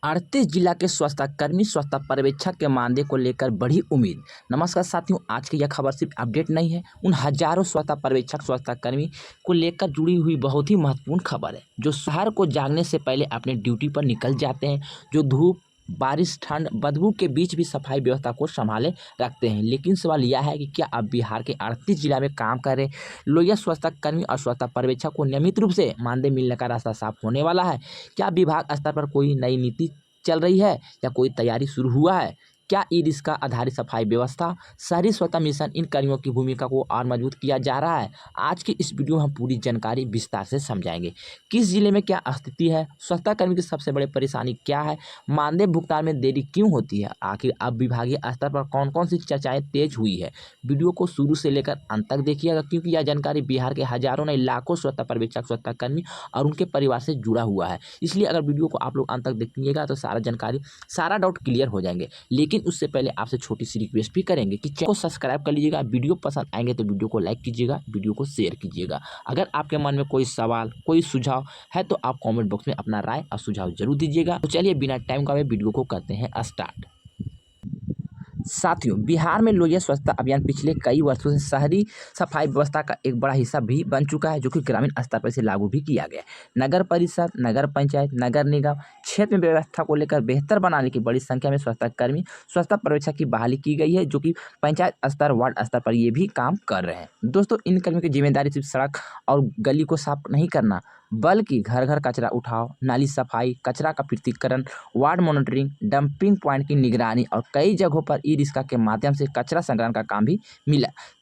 38 जिला के स्वास्थ्यकर्मी स्वच्छता पर्यवेक्षक के मानदेय को लेकर बढ़ी उम्मीद। नमस्कार साथियों, आज की यह खबर सिर्फ अपडेट नहीं है, उन हजारों स्वच्छता पर्यवेक्षक स्वास्थ्यकर्मी को लेकर जुड़ी हुई बहुत ही महत्वपूर्ण खबर है, जो शहर को जागने से पहले अपने ड्यूटी पर निकल जाते हैं, जो धूप, बारिश, ठंड, बदबू के बीच भी सफाई व्यवस्था को संभाले रखते हैं। लेकिन सवाल यह है कि क्या अब बिहार के 38 जिला में काम कर रहे लोहिया स्वच्छताकर्मी और स्वच्छता पर्यवेक्षक को नियमित रूप से मानदेय मिलने का रास्ता साफ होने वाला है? क्या विभाग स्तर पर कोई नई नीति चल रही है या कोई तैयारी शुरू हुआ है? क्या ई-रिक्शा आधारित सफाई व्यवस्था, शहरी स्वच्छता मिशन इन कर्मियों की भूमिका को और मजबूत किया जा रहा है? आज की इस वीडियो में हम पूरी जानकारी विस्तार से समझाएंगे। किस जिले में क्या स्थिति है, स्वच्छता कर्मी की सबसे बड़ी परेशानी क्या है, मानदेय भुगतान में देरी क्यों होती है, आखिर अब विभागीय स्तर पर कौन कौन सी चर्चाएं तेज हुई है। वीडियो को शुरू से लेकर अंत तक देखिएगा, क्योंकि यह जानकारी बिहार के हजारों नहीं लाखों स्वच्छता पर्यवेक्षक, स्वच्छता कर्मी और उनके परिवार से जुड़ा हुआ है। इसलिए अगर वीडियो को आप लोग अंत तक देखिएगा तो सारा डाउट क्लियर हो जाएंगे। लेकिन उससे पहले आपसे छोटी सी रिक्वेस्ट भी करेंगे कि चैनल को सब्सक्राइब कर लीजिएगा। वीडियो पसंद आएंगे तो वीडियो को लाइक कीजिएगा, वीडियो को शेयर कीजिएगा। अगर आपके मन में कोई सवाल, कोई सुझाव है तो आप कमेंट बॉक्स में अपना राय और सुझाव जरूर दीजिएगा। तो चलिए बिना टाइम गवाए वीडियो को करते हैं स्टार्ट। साथियों, बिहार में लोहिया स्वच्छता अभियान पिछले कई वर्षों से शहरी सफाई व्यवस्था का एक बड़ा हिस्सा भी बन चुका है, जो कि ग्रामीण स्तर पर इसे लागू भी किया गया है। नगर परिषद, नगर पंचायत, नगर निगम क्षेत्र में व्यवस्था को लेकर बेहतर बनाने की बड़ी संख्या में स्वच्छता कर्मी, स्वच्छता पर्यवेक्षक की बहाली की गई है, जो कि पंचायत स्तर, वार्ड स्तर पर ये भी काम कर रहे हैं। दोस्तों, इन कर्मियों की जिम्मेदारी सिर्फ सड़क और गली को साफ नहीं करना, बल्कि घर घर कचरा उठाव, नाली सफाई, कचरा का पृथक्करण, वार्ड मॉनिटरिंग, डंपिंग पॉइंट की निगरानी और कई जगहों पर ई-रिक्शा के माध्यम से कचरा संग्रहण का काम भी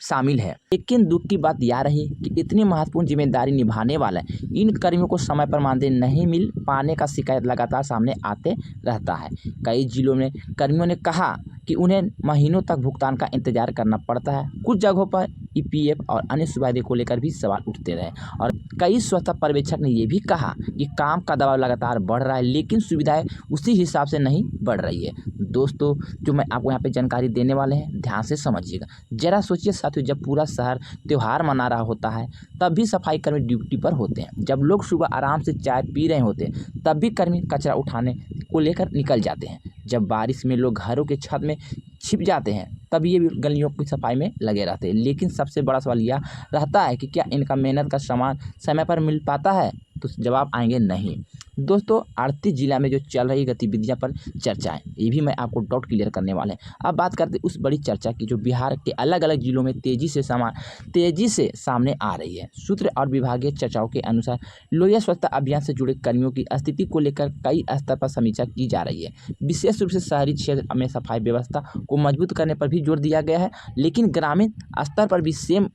शामिल है। लेकिन दुख की बात यह रही कि इतनी महत्वपूर्ण जिम्मेदारी निभाने वाले इन कर्मियों को समय पर मानदेय नहीं मिल पाने का शिकायत लगातार सामने आते रहता है। कई जिलों में कर्मियों ने कहा कि उन्हें महीनों तक भुगतान का इंतजार करना पड़ता है। कुछ जगहों पर ईपीएफ और अन्य सुविधाओं को लेकर भी सवाल उठते रहे और कई स्वच्छता पर्यवेक्षक ने यह भी कहा कि काम का दबाव लगातार बढ़ रहा है, लेकिन सुविधाएं उसी हिसाब से नहीं बढ़ रही है। दोस्तों, जो मैं आपको यहाँ पे जानकारी देने वाले हैं, ध्यान से समझिएगा। जरा सोचिए साथियों, जब पूरा शहर त्योहार मना रहा होता है तब भी सफाई कर्मी ड्यूटी पर होते हैं। जब लोग सुबह आराम से चाय पी रहे होते हैं तब भी कर्मी कचरा उठाने को लेकर निकल जाते हैं। जब बारिश में लोग घरों के छत में छिप जाते हैं तब ये भी गलियों की सफाई में लगे रहते हैं। लेकिन सबसे बड़ा सवाल यह रहता है कि क्या इनका मेहनत का सामान समय पर मिल पाता है? तो जवाब आएंगे नहीं। दोस्तों, 38 जिला में जो चल रही गतिविधियां पर चर्चाएं, ये भी मैं आपको डाउट क्लियर करने वाले हैं। अब बात करते हैं उस बड़ी चर्चा की जो बिहार के अलग अलग जिलों में तेजी से सामने आ रही है। सूत्र और विभागीय चर्चाओं के अनुसार लोहिया स्वच्छता अभियान से जुड़े कर्मियों की स्थिति को लेकर कई स्तर पर समीक्षा की जा रही है। विशेष रूप से शहरी क्षेत्र में सफाई व्यवस्था को मजबूत करने पर भी जोर दिया गया है, लेकिन ग्रामीण स्तर पर भी सेम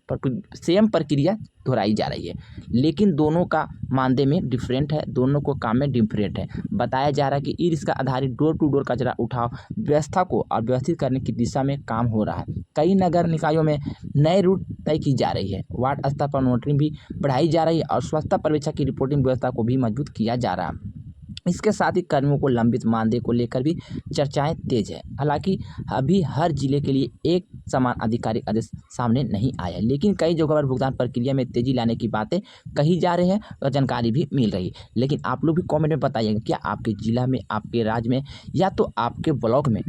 प्रक्रिया दोहराई जा रही है। लेकिन दोनों का मानदेय में डिफरेंट है, दोनों को काम में डिफरेंट है। बताया जा रहा है कि ई-रिक्शा आधारित डोर टू डोर कचरा उठाव व्यवस्था को और व्यवस्थित करने की दिशा में काम हो रहा है। कई नगर निकायों में नए रूट तय की जा रही है, वार्ड स्तर पर मॉनिटरिंग भी बढ़ाई जा रही है और स्वच्छता पर्यवेक्षक की रिपोर्टिंग व्यवस्था को भी मजबूत किया जा रहा है। इसके साथ ही कर्मियों को लंबित मानदेय को लेकर भी चर्चाएं तेज है। हालांकि अभी हर जिले के लिए एक समान आधिकारिक आदेश सामने नहीं आया, लेकिन कई जगहों पर भुगतान प्रक्रिया में तेजी लाने की बातें कही जा रही है और जानकारी भी मिल रही है। लेकिन आप लोग भी कमेंट में बताइएगा, क्या आपके जिला में, आपके राज्य में या तो आपके ब्लॉक में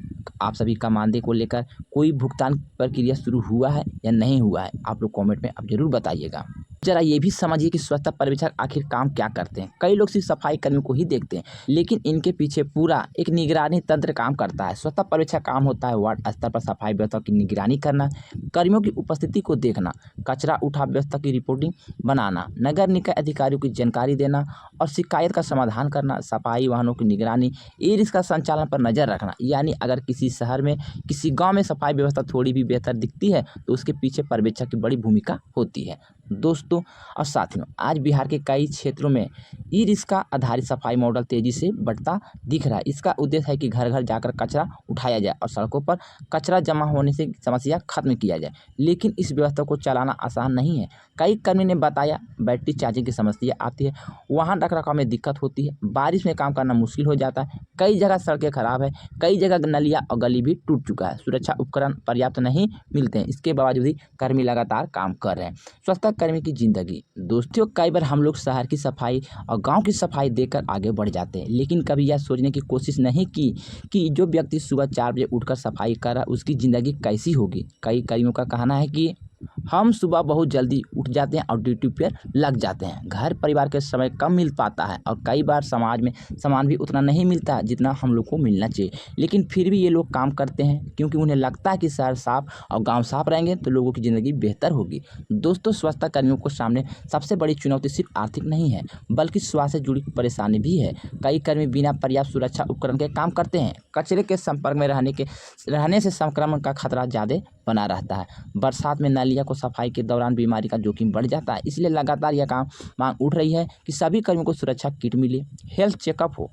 आप सभी का मानदेय को लेकर कोई भुगतान प्रक्रिया शुरू हुआ है या नहीं हुआ है? आप लोग कमेंट में आप जरूर बताइएगा। जरा ये भी समझिए कि स्वच्छता पर्यवेक्षक आखिर काम क्या करते हैं। कई लोग सिर्फ सफाई कर्मियों को ही देखते हैं, लेकिन इनके पीछे पूरा एक निगरानी तंत्र काम करता है। स्वच्छता पर्यवेक्षक काम होता है वार्ड स्तर पर सफाई व्यवस्था की निगरानी करना, कर्मियों की उपस्थिति को देखना, कचरा उठाव व्यवस्था की रिपोर्टिंग बनाना, नगर निकाय अधिकारियों की जानकारी देना और शिकायत का समाधान करना, सफाई वाहनों की निगरानी, ई-रिक्शा संचालन पर नजर रखना। यानी अगर किसी शहर में, किसी गाँव में सफाई व्यवस्था थोड़ी भी बेहतर दिखती है तो उसके पीछे पर्यवेक्षक की बड़ी भूमिका होती है। दोस्तों और साथियों, आज बिहार के कई क्षेत्रों में ई-रिक्शा आधारित सफाई मॉडल तेजी से बढ़ता दिख रहा है। इसका उद्देश्य है कि घर घर जाकर कचरा उठाया जाए और सड़कों पर कचरा जमा होने से समस्या खत्म किया जाए। लेकिन इस व्यवस्था को चलाना आसान नहीं है। कई कर्मी ने बताया, बैटरी चार्जिंग की समस्या आती है, वाहन रखरखाव में दिक्कत होती है, बारिश में काम करना मुश्किल हो जाता है। कई जगह सड़कें खराब है, कई जगह नलियाँ और गली भी टूट चुका है, सुरक्षा उपकरण पर्याप्त नहीं मिलते हैं, इसके बावजूद भी कर्मी लगातार काम कर रहे हैं। स्वच्छता कर्मी की जिंदगी। दोस्तों, कई बार हम लोग शहर की सफाई और गांव की सफाई देखकर आगे बढ़ जाते हैं, लेकिन कभी यह सोचने की कोशिश नहीं की कि जो व्यक्ति सुबह 4 बजे उठकर सफाई कर रहा है उसकी ज़िंदगी कैसी होगी। कई कर्मियों का कहना है कि हम सुबह बहुत जल्दी उठ जाते हैं और ड्यूटी पर लग जाते हैं, घर परिवार के समय कम मिल पाता है और कई बार समाज में सामान भी उतना नहीं मिलता जितना हम लोग को मिलना चाहिए, लेकिन फिर भी ये लोग काम करते हैं क्योंकि उन्हें लगता है कि शहर साफ और गांव साफ रहेंगे तो लोगों की ज़िंदगी बेहतर होगी। दोस्तों, स्वच्छता कर्मियों को सामने सबसे बड़ी चुनौती सिर्फ आर्थिक नहीं है बल्कि स्वास्थ्य से जुड़ी परेशानी भी है। कई कर्मी बिना पर्याप्त सुरक्षा उपकरण के काम करते हैं, कचरे के संपर्क में रहने से संक्रमण का खतरा ज़्यादा बना रहता है। बरसात में नालियों को सफाई के दौरान बीमारी का जोखिम बढ़ जाता है, इसलिए लगातार यह मांग उठ रही है कि सभी कर्मियों को सुरक्षा किट मिले, हेल्थ चेकअप हो,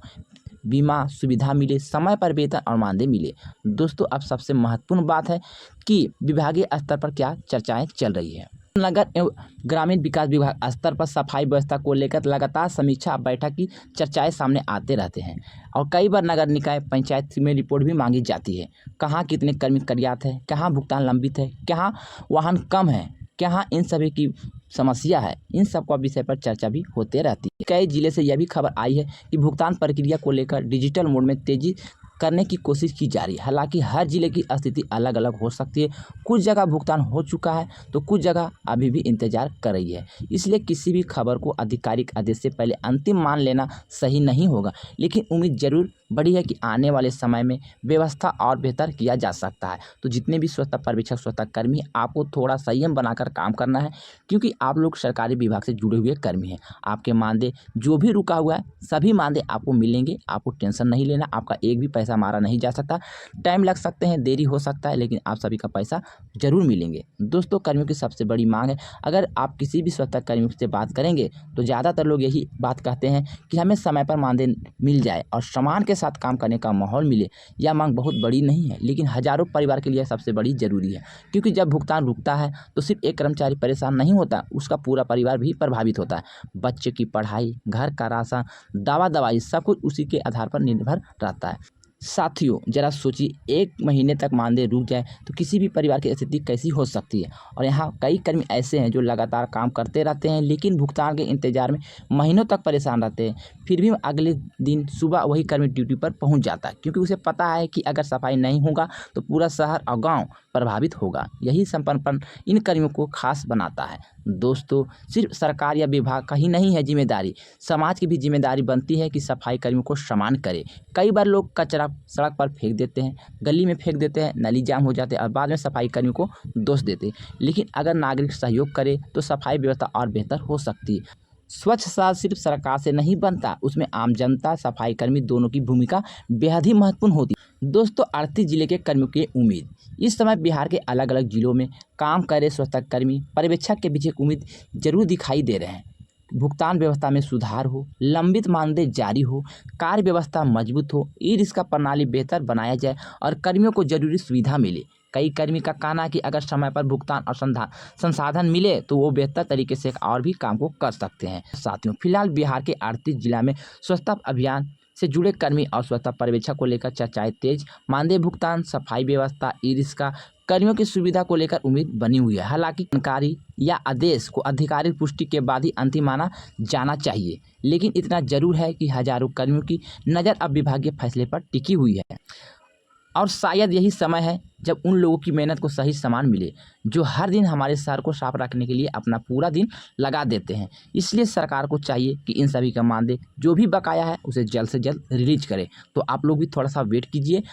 बीमा सुविधा मिले, समय पर वेतन और मानदेय मिले। दोस्तों, अब सबसे महत्वपूर्ण बात है कि विभागीय स्तर पर क्या चर्चाएं चल रही है। नगर एवं ग्रामीण विकास विभाग स्तर पर सफाई व्यवस्था को लेकर लगातार समीक्षा बैठक की चर्चाएं सामने आते रहते हैं और कई बार नगर निकाय पंचायत में रिपोर्ट भी मांगी जाती है। कहाँ कितने कर्मी कार्यरत है, कहाँ भुगतान लंबित है, कहाँ वाहन कम है, कहाँ इन सभी की समस्या है, इन सब का विषय पर चर्चा भी होते रहती है। कई जिले से यह भी खबर आई है कि भुगतान प्रक्रिया को लेकर डिजिटल मोड में तेजी करने की कोशिश की जा रही है। हालांकि हर जिले की स्थिति अलग अलग हो सकती है, कुछ जगह भुगतान हो चुका है तो कुछ जगह अभी भी इंतजार कर रही है, इसलिए किसी भी खबर को आधिकारिक आदेश से पहले अंतिम मान लेना सही नहीं होगा, लेकिन उम्मीद जरूर बड़ी है कि आने वाले समय में व्यवस्था और बेहतर किया जा सकता है। तो जितने भी स्वच्छता पर्यवेक्षक स्वच्छता कर्मी, आपको थोड़ा संयम बनाकर काम करना है क्योंकि आप लोग सरकारी विभाग से जुड़े हुए कर्मी हैं। आपके मानदेय जो भी रुका हुआ है सभी मानदेय आपको मिलेंगे, आपको टेंशन नहीं लेना, आपका एक भी पैसा मारा नहीं जा सकता। टाइम लग सकते हैं, देरी हो सकता है, लेकिन आप सभी का पैसा जरूर मिलेंगे। दोस्तों, कर्मियों की सबसे बड़ी मांग है, अगर आप किसी भी स्वच्छता कर्मियों से बात करेंगे तो ज़्यादातर लोग यही बात कहते हैं कि हमें समय पर मानदेय मिल जाए और सम्मान के साथ काम करने का माहौल मिले। यह मांग बहुत बड़ी नहीं है, लेकिन हजारों परिवार के लिए सबसे बड़ी जरूरी है, क्योंकि जब भुगतान रुकता है तो सिर्फ एक कर्मचारी परेशान नहीं होता, उसका पूरा परिवार भी प्रभावित होता है। बच्चे की पढ़ाई, घर का राशन, दवाई सब कुछ उसी के आधार पर निर्भर रहता है। साथियों, जरा सोचिए, 1 महीने तक मानदेय रुक जाए तो किसी भी परिवार की स्थिति कैसी हो सकती है। और यहाँ कई कर्मी ऐसे हैं जो लगातार काम करते रहते हैं लेकिन भुगतान के इंतजार में महीनों तक परेशान रहते हैं, फिर भी अगले दिन सुबह वही कर्मी ड्यूटी पर पहुंच जाता है क्योंकि उसे पता है कि अगर सफाई नहीं होगा तो पूरा शहर और गाँव प्रभावित होगा। यही समर्पण इन कर्मियों को खास बनाता है। दोस्तों, सिर्फ सरकार या विभाग का ही नहीं है जिम्मेदारी, समाज की भी जिम्मेदारी बनती है कि सफाई कर्मियों को सम्मान करे। कई बार लोग कचरा सड़क पर फेंक देते हैं, गली में फेंक देते हैं, नली जाम हो जाते हैं और बाद में सफाई कर्मियों को दोष देते हैं, लेकिन अगर नागरिक सहयोग करे तो सफाई व्यवस्था और बेहतर हो सकती है। स्वच्छ शहर सिर्फ सरकार से नहीं बनता, उसमें आम जनता, सफाई कर्मी दोनों की भूमिका बेहद ही महत्वपूर्ण होती है। दोस्तों, 38 जिले के कर्मियों की उम्मीद। इस समय बिहार के अलग अलग जिलों में काम कर रहे स्वच्छता कर्मी पर्यवेक्षक के बीच एक उम्मीद जरूर दिखाई दे रहे हैं। भुगतान व्यवस्था में सुधार हो, लंबित मानदेय जारी हो, कार्य व्यवस्था मजबूत हो, ई-रिक्शा प्रणाली बेहतर बनाया जाए और कर्मियों को जरूरी सुविधा मिले। कई कर्मी का कहना है कि अगर समय पर भुगतान और संसाधन मिले तो वो बेहतर तरीके से और भी काम को कर सकते हैं। साथियों, फिलहाल बिहार के 38 जिला में स्वच्छता अभियान से जुड़े कर्मी और स्वच्छता पर्यवेक्षक को लेकर चर्चाएं तेज। मानदेय भुगतान, सफाई व्यवस्था, ई-रिक्शा कर्मियों की सुविधा को लेकर उम्मीद बनी हुई है। हालांकि जानकारी या आदेश को आधिकारिक पुष्टि के बाद ही अंतिम माना जाना चाहिए, लेकिन इतना जरूर है कि हजारों कर्मियों की नज़र अब विभागीय फैसले पर टिकी हुई है और शायद यही समय है जब उन लोगों की मेहनत को सही सम्मान मिले जो हर दिन हमारे शहर को साफ रखने के लिए अपना पूरा दिन लगा देते हैं। इसलिए सरकार को चाहिए कि इन सभी का मानदेय जो भी बकाया है उसे जल्द से जल्द रिलीज करे। तो आप लोग भी थोड़ा सा वेट कीजिए।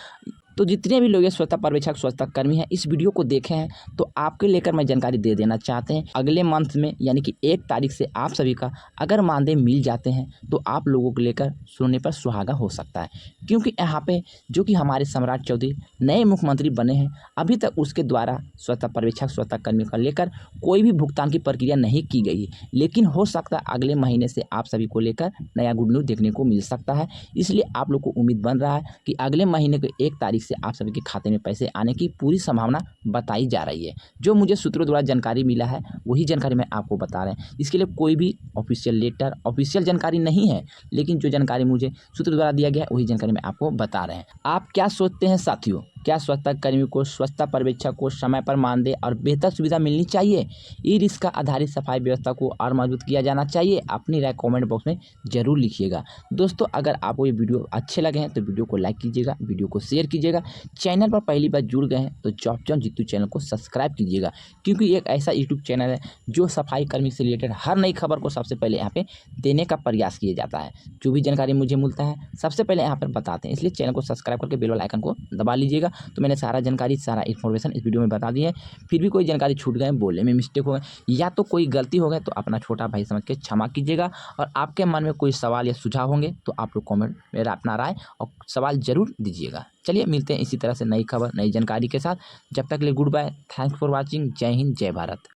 तो जितने भी लोग ये स्वच्छता पर्यवेक्षक स्वच्छता कर्मी हैं इस वीडियो को देखे हैं तो आपके लेकर मैं जानकारी दे देना चाहते हैं। अगले मंथ में यानी कि 1 तारीख से आप सभी का अगर मानदेय मिल जाते हैं तो आप लोगों को लेकर सोने पर सुहागा हो सकता है, क्योंकि यहाँ पे जो कि हमारे सम्राट चौधरी नए मुख्यमंत्री बने हैं, अभी तक उसके द्वारा स्वच्छता पर्यवेक्षक स्वच्छता कर्मियों का लेकर कोई भी भुगतान की प्रक्रिया नहीं की गई है। लेकिन हो सकता है अगले महीने से आप सभी को लेकर नया गुड न्यूज़ देखने को मिल सकता है। इसलिए आप लोग को उम्मीद बन रहा है कि अगले महीने के 1 तारीख जिससे आप सभी के खाते में पैसे आने की पूरी संभावना बताई जा रही है। जो मुझे सूत्रों द्वारा जानकारी मिला है वही जानकारी मैं आपको बता रहे हैं। इसके लिए कोई भी ऑफिशियल लेटर, ऑफिशियल जानकारी नहीं है, लेकिन जो जानकारी मुझे सूत्र द्वारा दिया गया है वही जानकारी मैं आपको बता रहे हैं। आप क्या सोचते हैं साथियों? क्या स्वच्छता कर्मियों को, स्वच्छता पर्यवेक्षक को समय पर मानदेय और बेहतर सुविधा मिलनी चाहिए? ई-रिक्शा आधारित सफाई व्यवस्था को और मजबूत किया जाना चाहिए? अपनी राय कमेंट बॉक्स में जरूर लिखिएगा। दोस्तों, अगर आपको ये वीडियो अच्छे लगे हैं तो वीडियो को लाइक कीजिएगा, वीडियो को शेयर कीजिएगा। चैनल पर पहली बार जुड़ गए हैं तो जॉब जॉन जीतू चैनल को सब्सक्राइब कीजिएगा, क्योंकि एक ऐसा यूट्यूब चैनल है जो सफाई कर्मी से रिलेटेड हर नई खबर को सबसे पहले यहाँ पे देने का प्रयास किया जाता है। जो भी जानकारी मुझे मिलता है सबसे पहले यहाँ पर बताते हैं, इसलिए चैनल को सब्सक्राइब करके बेल वाला आइकन को दबा लीजिएगा। तो मैंने सारा जानकारी, सारा इन्फॉर्मेशन इस वीडियो में बता दी है। फिर भी कोई जानकारी छूट गए, बोलने में मिस्टेक हो गए या तो कोई गलती हो गए तो अपना छोटा भाई समझ के क्षमा कीजिएगा। और आपके मन में कोई सवाल या सुझाव होंगे तो आप लोग कमेंट में अपना राय और सवाल जरूर दीजिएगा। चलिए मिलते हैं इसी तरह से नई खबर, नई जानकारी के साथ। जब तक के लिए good bye, thanks for watching. जय हिंद, जय भारत।